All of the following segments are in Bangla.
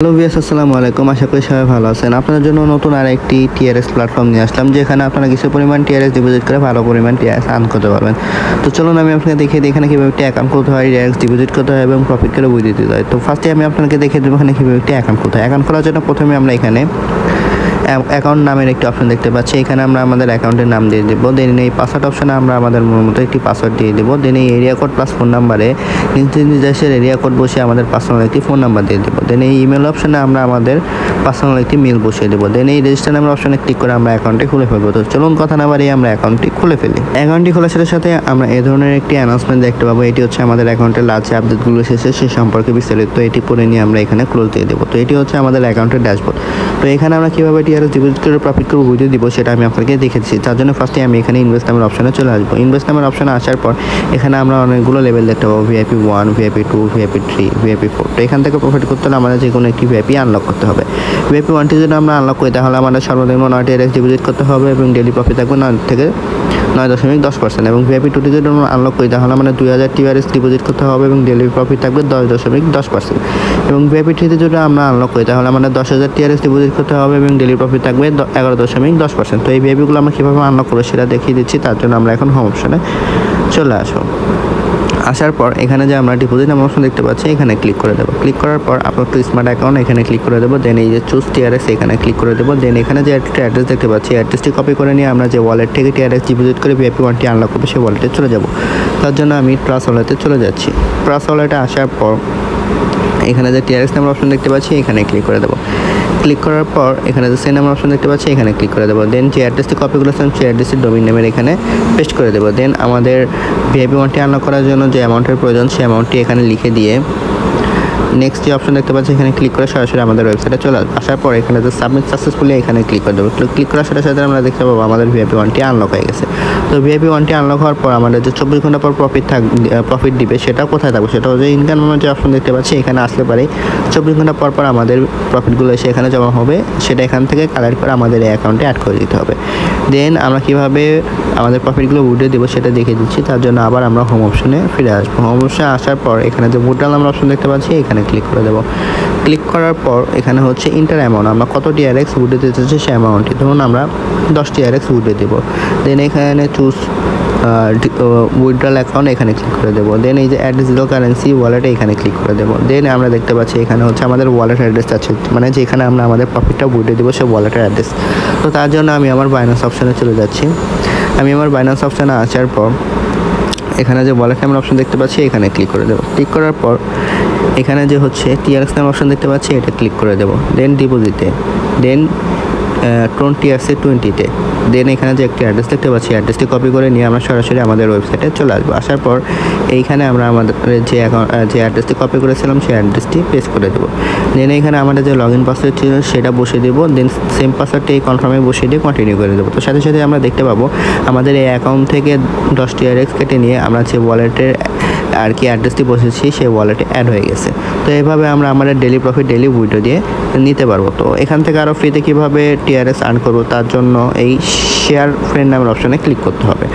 হ্যালো ভিউয়ার্স, আসসালামু আলাইকুম। আশা করি সবাই ভালো আছেন। আপনাদের জন্য নতুন আরেকটি টিআরএক্স প্ল্যাটফর্ম নিয়ে আসলাম, যেখানে আপনারা কিছু পরিমাণ টিআরএক্স ডিপোজিট করে ভালো পরিমাণ টিআরএক্স আর্ন করতে পারবেন। তো চলুন আমি আপনাকে দেখিয়ে দিই এখানে কীভাবে একটি অ্যাকাউন্ট খুলতে হয়, টিআরএক্স ডিপোজিট করতে হয় এবং প্রফিট করে বুঝিয়ে দিতে হয়। তো ফার্স্টে আমি আপনাকে দেখিয়ে দেবো এখানে কীভাবে একটি অ্যাকাউন্ট খুলতে হয়। অ্যাকাউন্ট খোলার জন্য প্রথমে আমরা এখানে অ্যাকাউন্ট নামের একটি অপশন দেখতে পাচ্ছি। এখানে আমরা আমাদের অ্যাকাউন্টের নাম দিয়ে দেবো। দেন এই পাসওয়ার্ড অপশনে আমরা আমাদের মতো একটি পাসওয়ার্ড দিয়ে দেবো। দেন এই এরিয়া কোড প্লাস ফোন নাম্বারে নিজ দেশের এরিয়া কোড বসে আমাদের পার্সোনাল একটি ফোন নাম্বার দিয়ে দেবো। দেন এই ইমেল অপশনে আমরা আমাদের পার্সোনাল একটি মেল বসিয়ে দেবো। দেন এই রেজিস্টার নামের অপশনে ক্লিক করে আমরা অ্যাকাউন্টটি খুলে ফেলবো। তো চলুন কথা না বাড়িয়ে আমরা অ্যাকাউন্টটি খুলে ফেলি। অ্যাকাউন্টটি খোলার সাথে সাথে আমরা এই ধরনের একটি অ্যানাউন্সমেন্ট দেখতে পাবো। এটি হচ্ছে আমাদের অ্যাকাউন্টের লাস্ট আপডেটগুলো এসেছে সে সম্পর্কে বিস্তারিত এটি পড়ে নিয়ে আমরা এখানে ক্লোজ দিয়ে দেবো। তো এটি হচ্ছে আমাদের অ্যাকাউন্টের ড্যাশবোর্ড। তো এখানে আমরা কীভাবে টিআরএক্স ডিপোজিট করে প্রফিট করে বুঝিয়ে দিব সেটা আমি আপনাকে দেখেছি। তার জন্য ফার্স্টে আমি এখানে ইনভেস্ট নামের অপশনে চলে আসবো। ইনভেস্ট নামের অপশনে আসার পর এখানে আমরা অনেকগুলো লেভেল দেখতে পাবো, ভিআইপি 1, ভিআইপি 2, ভিআইপি 3, ভিআইপি 4। তো এখান থেকে প্রফিট করতে হলে আমাদের যে কোনো একটি ভিআইপি আনলক করতে হবে। ভিআইপি 1টি যদি আমরা আনলক করি তাহলে আমাদের সর্বনিম্ন 9 টিআরএক্স ডিপোজিট করতে হবে এবং ডেলি প্রফিট থাকবে 9.10%। এবং ভিআইপি 2টি যদি আমরা আনলক করি তাহলে আমাদের 2000 টিআরএক্স ডিপোজিট করতে হবে এবং ডেলি প্রফিট থাকবে 10.10%। এবং ভিআইপি 3তে যদি আমরা আনলক করি তাহলে আমাদের 10,000 টিআরএক্স ডিপোজিট করতে হবে এবং ডেলি প্রফিট থাকবে 11.10%। তো এই ভিআইপিগুলো আমরা কীভাবে আনলক করবো সেটা দেখিয়ে দিচ্ছি। তার জন্য আমরা এখন হোম অপশনে চলে আসবো। আসার পর এখানে যে আমরা ডিপোজিট নামের অপশন দেখতে পাচ্ছি এখানে ক্লিক করে দেবো। ক্লিক করার পর আপনার টু স্মার্ট অ্যাকাউন্ট এখানে ক্লিক করে দেবো। দেন এই যে চুজ টিআরএক্স এখানে ক্লিক করে দেবো। দেন এখানে যে একটা অ্যাড্রেস দেখতে পাচ্ছি অ্যাড্রেসটি কপি করে নিয়ে আমরা যে ওয়ালেট থেকে টিআরএক্স ডিপোজিট করে ভিআইপি 1টি আনলক করবো সেই ওয়ালেটে চলে যাব। তার জন্য আমি ট্রাস্ট ওয়ালেটে চলে যাচ্ছি। ট্রাস্ট ওয়ালেটে আসার পর এখানে যে টিআরএক্স নামের অপশন দেখতে পাচ্ছি এখানে ক্লিক করে দেবো। ক্লিক করার পর এখানে যে সেন্ড নামের অপশন দেখতে পাচ্ছি এখানে ক্লিক করে দেবো। দেন যে অ্যাড্রেসটি কপি করেছিলাম সেই অ্যাড্রেসের ডোমেইন নেমের এখানে পেস্ট করে দেবো। দেন আমাদের ভিআইপি 1টি আনলক করার জন্য যে অ্যামাউন্টের প্রয়োজন সেই অ্যামাউন্টটি এখানে লিখে দিয়ে নেক্সট যে অপশন দেখতে পাচ্ছি এখানে ক্লিক করে সরাসরি আমাদের ওয়েবসাইটে চলে আসবে। আসার পর এখানে যে সাবমিট সাকসেসফুলি এখানে ক্লিক করে দেবো। ক্লিক করার সাথে সাথে আমরা দেখতে পাবো আমাদের ভিআইপি 1টি আনলক হয়ে গেছে। তো ভিআইপি 1টি আনলক হওয়ার পর আমাদের যে 24 ঘন্টা পর প্রফিট দিবে সেটা কোথায় থাকবে, সেটা হচ্ছে ইনকাম নামের যে অপশন দেখতে পাচ্ছি এখানে আসলে পারে 24 ঘন্টা পর আমাদের প্রফিটগুলো এসে এখানে জমা হবে। সেটা এখান থেকে কালেক্ট করে আমাদের এই অ্যাকাউন্টে অ্যাড করে দিতে হবে। দেন আমরা কীভাবে আমাদের প্রফিটগুলো উঠিয়ে দেবো সেটা দেখে দিচ্ছি। তার জন্য আবার আমরা হোম অপশনে ফিরে আসবো। হোম অপশনে আসার পর এখানে যে উইথড্রল নামের অপশন দেখতে পাচ্ছি এখানে ক্লিক করে দেবো। ক্লিক করার পর এখানে হচ্ছে ইন্টার অ্যামাউন্ট, আমরা কত টিআরএক্স উঠে দিতে চাচ্ছি সেই অ্যামাউন্টটি, ধরুন আমরা 10 টিআরএক্স উঠে দেবো। দেন এখানে চুজ উইথড্রল অ্যাকাউন্ট এখানে ক্লিক করে দেবো। দেন এই যে অ্যাড ডিজিটাল কারেন্সি ওয়ালেটে এখানে ক্লিক করে দেবো। দেন আমরা দেখতে পাচ্ছি এখানে হচ্ছে আমাদের ওয়ালেট অ্যাড্রেস আছে, মানে যেখানে আমরা আমাদের প্রফিটটা উঠে দেবো সেই ওয়ালেটের অ্যাড্রেস। তো তার জন্য আমি আমার বাইন্যান্স অপশানে চলে যাচ্ছি। আমি আমার বাইন্যান্স অপশানে আসার পর এখানে যে ওয়ালেট নামের অপশন দেখতে পাচ্ছি এখানে ক্লিক করে দেবো। ক্লিক করার পর এখানে যে হচ্ছে টিআরএক্স নামের অপশন দেখতে পাচ্ছি এটা ক্লিক করে দেবো। দেন ডিপোজিটে, দেন 20তে, দেন এখানে যে একটি অ্যাড্রেস দেখতে পাচ্ছি অ্যাড্রেসটি কপি করে নিয়ে আমরা সরাসরি আমাদের ওয়েবসাইটে চলে আসবো। আসার পর এইখানে আমরা আমাদের যে অ্যাড্রেসটি কপি করেছিলাম সেই অ্যাড্রেসটি পেস্ট করে দেবো। দেন এখানে আমাদের যে লগ ইন পাসওয়ার্ড ছিল সেটা বসিয়ে দেবো। দেন সেম পাসওয়ার্ডটি এই কনফার্মে বসিয়ে দিয়ে কন্টিনিউ করে দেবো। তো সাথে সাথে আমরা দেখতে পাবো আমাদের এই অ্যাকাউন্ট থেকে 10 টিআরএক্স কেটে নিয়ে আমরা যে ওয়ালেটের আর কি অ্যাড্রেসটি বসেছি সেই ওয়ালেটে অ্যাড হয়ে গেছে। তো এভাবে আমরা আমাদের ডেলি প্রফিট ডেলি উইথড্র দিয়ে নিতে পারবো। তো এখান থেকে আরও ফ্রিতে কীভাবে টিআরএক্স আর্ন করবো তার জন্য এই শেয়ার ফ্রেন্ড নামের অপশানে ক্লিক করতে হবে।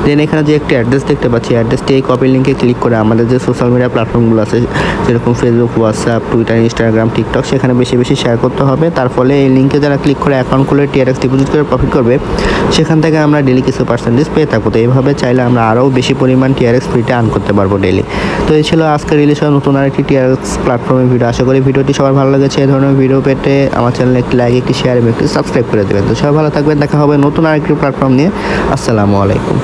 দেন এখানে যে একটি অ্যাড্রেস দেখতে পাচ্ছি অ্যাড্রেসটি এই কপি লিঙ্কে ক্লিক করে আমাদের যে সোশ্যাল মিডিয়া প্ল্যাটফর্মগুলো আছে যেরকম Facebook, WhatsApp, Twitter, Instagram, TikTok সেখানে বেশি বেশি শেয়ার করতে হবে। তার ফলে এই লিঙ্কে যারা ক্লিক করে অ্যাকাউন্ট খুলে টিআরএক্স ডিপোজিট করে প্রফিট করবে সেখান থেকে আমরা ডেলি কিছু পার্সেন্টেজ পেয়ে থাকবো। তো এইভাবে চাইলে আমরা আরও বেশি পরিমাণ টিআরএক্স ফ্রিতে আর্ন করতে পারবো ডেলি। তো এই ছিল আজকে রিলিজ হওয়া নতুন আরেকটি টিআরএক্স প্ল্যাটফর্মের ভিডিও। আশা করি ভিডিওটি সবার ভালো লেগেছে। এই ধরনের ভিডিও পেতে আমার চ্যানেলে একটি লাইক, একটি শেয়ার এবং একটি সাবস্ক্রাইব করে দেবেন। তো সবাই ভালো থাকবেন। দেখা হবে নতুন আরেকটি প্ল্যাটফর্ম নিয়ে। আসসালামু আলাইকুম।